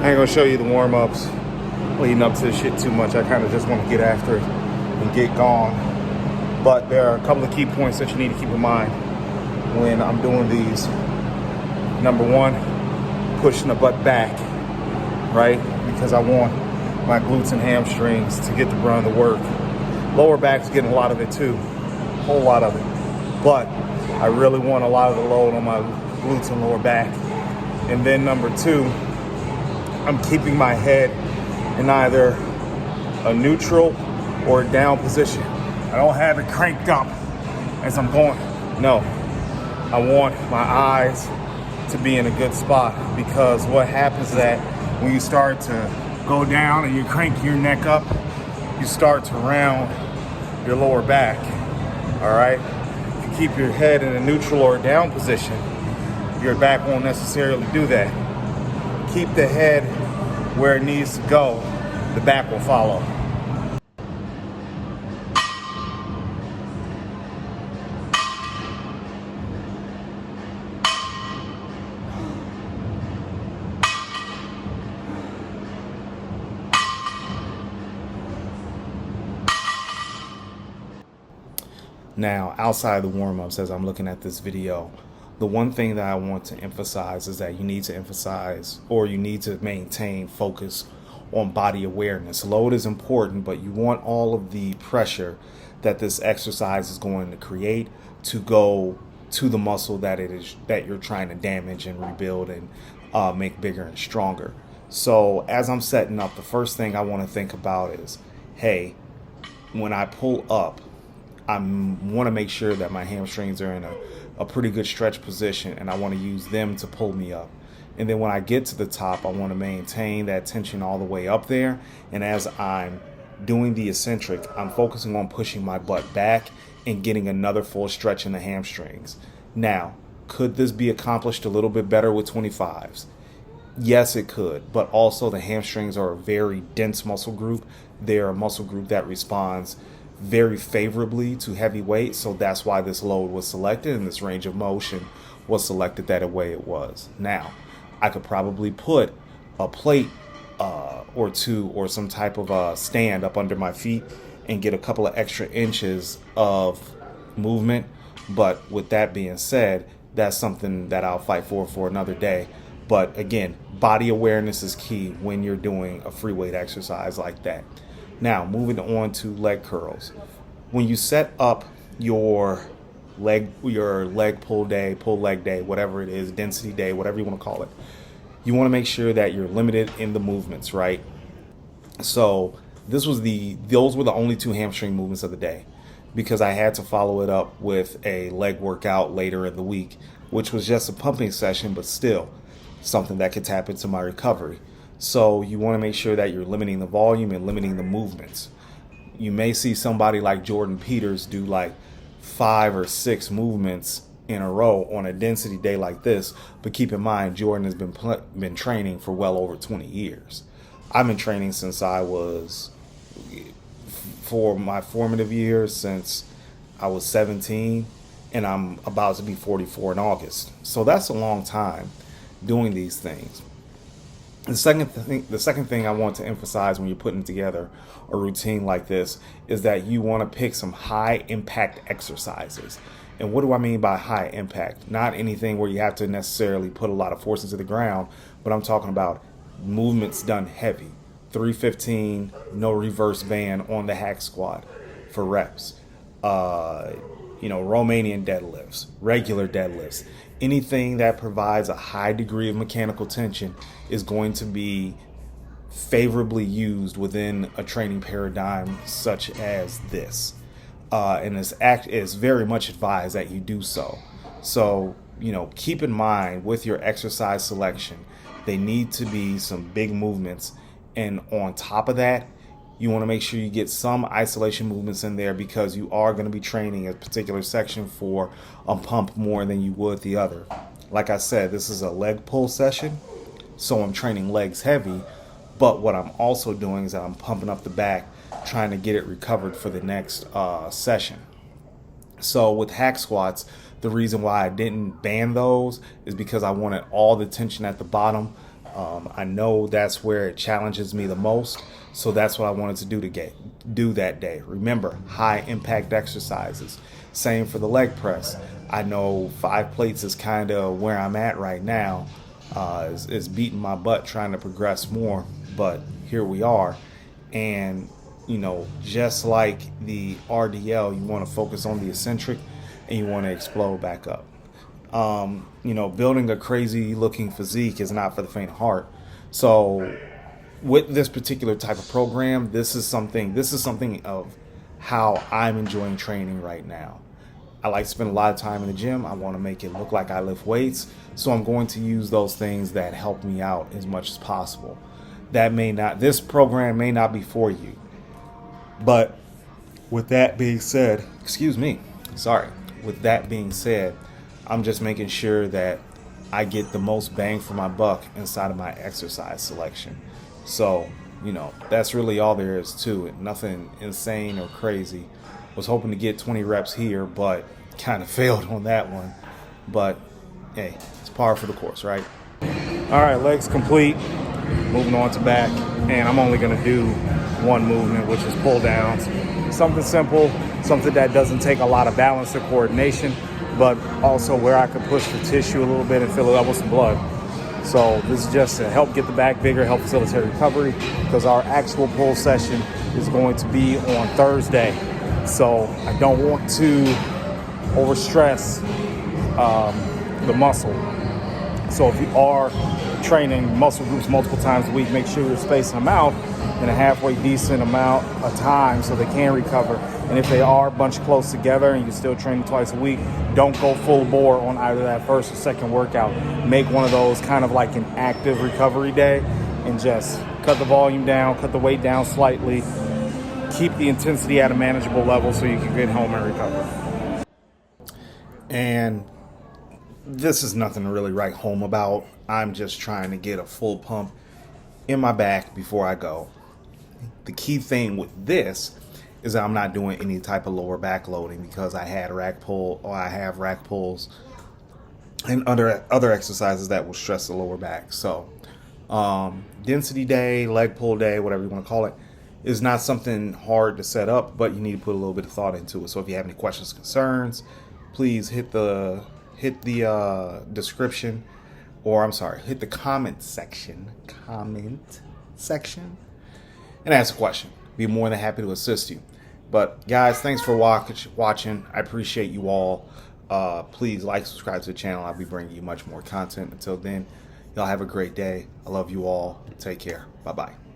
I ain't gonna show you the warm-ups leading up to this shit too much. I kind of just want to get after it and get gone. But there are a couple of key points that you need to keep in mind when I'm doing these. Number one, pushing the butt back, right? Because I want my glutes and hamstrings to get the brunt of the work. Lower back's getting a lot of it too, a whole lot of it. But I really want a lot of the load on my glutes and lower back. And then number two, I'm keeping my head in either a neutral or a down position. I don't have it cranked up as I'm going. No, I want my eyes to be in a good spot, because what happens is that when you start to go down and you crank your neck up, you start to round your lower back, all right? If you keep your head in a neutral or a down position, your back won't necessarily do that. Keep the head where it needs to go, the back will follow. Now, outside the warm-ups, as I'm looking at this video, the one thing that I want to emphasize is that you need to emphasize, or you need to maintain focus on body awareness. Load is important, but you want all of the pressure that this exercise is going to create to go to the muscle that you're trying to damage and rebuild and make bigger and stronger. So as I'm setting up, the first thing I want to think about is, hey, when I pull up, I want to make sure that my hamstrings are in a pretty good stretch position, and I want to use them to pull me up. And then when I get to the top, I want to maintain that tension all the way up there. And as I'm doing the eccentric, I'm focusing on pushing my butt back and getting another full stretch in the hamstrings. Now, could this be accomplished a little bit better with 25s? Yes, it could, but also the hamstrings are a very dense muscle group. They're a muscle group that responds very favorably to heavy weight, so that's why this load was selected and this range of motion was selected that way it was. Now, I could probably put a plate or two or some type of stand up under my feet and get a couple of extra inches of movement, but with that being said, that's something that I'll fight for another day. But again, body awareness is key when you're doing a free weight exercise like that. Now, moving on to leg curls. When you set up your leg pull day, pull leg day, whatever it is, density day, whatever you want to call it, you want to make sure that you're limited in the movements, right? So those were the only two hamstring movements of the day, because I had to follow it up with a leg workout later in the week, which was just a pumping session, but still something that could tap into my recovery. So you want to make sure that you're limiting the volume and limiting the movements. You may see somebody like Jordan Peters do like 5 or 6 movements in a row on a density day like this, but keep in mind Jordan has been training for well over 20 years. I've been training since I was, for my formative years, since I was 17, and I'm about to be 44 in August. So that's a long time doing these things. The second thing I want to emphasize when you're putting together a routine like this is that you want to pick some high impact exercises. And what do I mean by high impact? Not anything where you have to necessarily put a lot of force into the ground, but I'm talking about movements done heavy. 315, no reverse band on the hack squat for reps. Romanian deadlifts, regular deadlifts. Anything that provides a high degree of mechanical tension is going to be favorably used within a training paradigm such as this. And it's very much advised that you do so. So, keep in mind with your exercise selection, they need to be some big movements. And on top of that, you want to make sure you get some isolation movements in there, because you are going to be training a particular section for a pump more than you would the other. Like I said, this is a leg pull session, so I'm training legs heavy, but what I'm also doing is that I'm pumping up the back, trying to get it recovered for the next session. So with hack squats, the reason why I didn't ban those is because I wanted all the tension at the bottom I know that's where it challenges me the most, so that's what I wanted to do that day. Remember, high impact exercises. Same for the leg press. I know 5 plates is kind of where I'm at right now. Is beating my butt trying to progress more, but here we are. And just like the RDL, you want to focus on the eccentric and you want to explode back up. Building a crazy looking physique is not for the faint of heart. So with this particular type of program, this is something of how I'm enjoying training right now. I like to spend a lot of time in the gym. I want to make it look like I lift weights. So I'm going to use those things that help me out as much as possible. This program may not be for you. But with that being said, with that being said, I'm just making sure that I get the most bang for my buck inside of my exercise selection. So, that's really all there is to it. Nothing insane or crazy. Was hoping to get 20 reps here, but kind of failed on that one. But hey, it's par for the course, right? All right, legs complete. Moving on to back, and I'm only going to do one movement, which is pull downs. Something simple, something that doesn't take a lot of balance or coordination, but also where I could push the tissue a little bit and fill it up with some blood. So this is just to help get the back bigger, help facilitate recovery, because our actual pull session is going to be on Thursday. So I don't want to overstress the muscle. So if you are training muscle groups multiple times a week, make sure you're spacing them out in a halfway decent amount of time so they can recover. And if they are a bunch close together and you're still training twice a week, don't go full bore on either that first or second workout. Make one of those kind of like an active recovery day and just cut the volume down, cut the weight down slightly, keep the intensity at a manageable level so you can get home and recover. And this is nothing to really write home about. I'm just trying to get a full pump in my back before I go. The key thing with this is that I'm not doing any type of lower back loading because I have rack pulls and other exercises that will stress the lower back. So density day, leg pull day, whatever you want to call it, is not something hard to set up, but you need to put a little bit of thought into it. So if you have any questions, concerns, please hit the description, or hit the comment section, and ask a question. Be more than happy to assist you. But guys, thanks for watching. I appreciate you all. Please like, subscribe to the channel. I'll be bringing you much more content. Until then, y'all have a great day. I love you all. Take care. Bye-bye.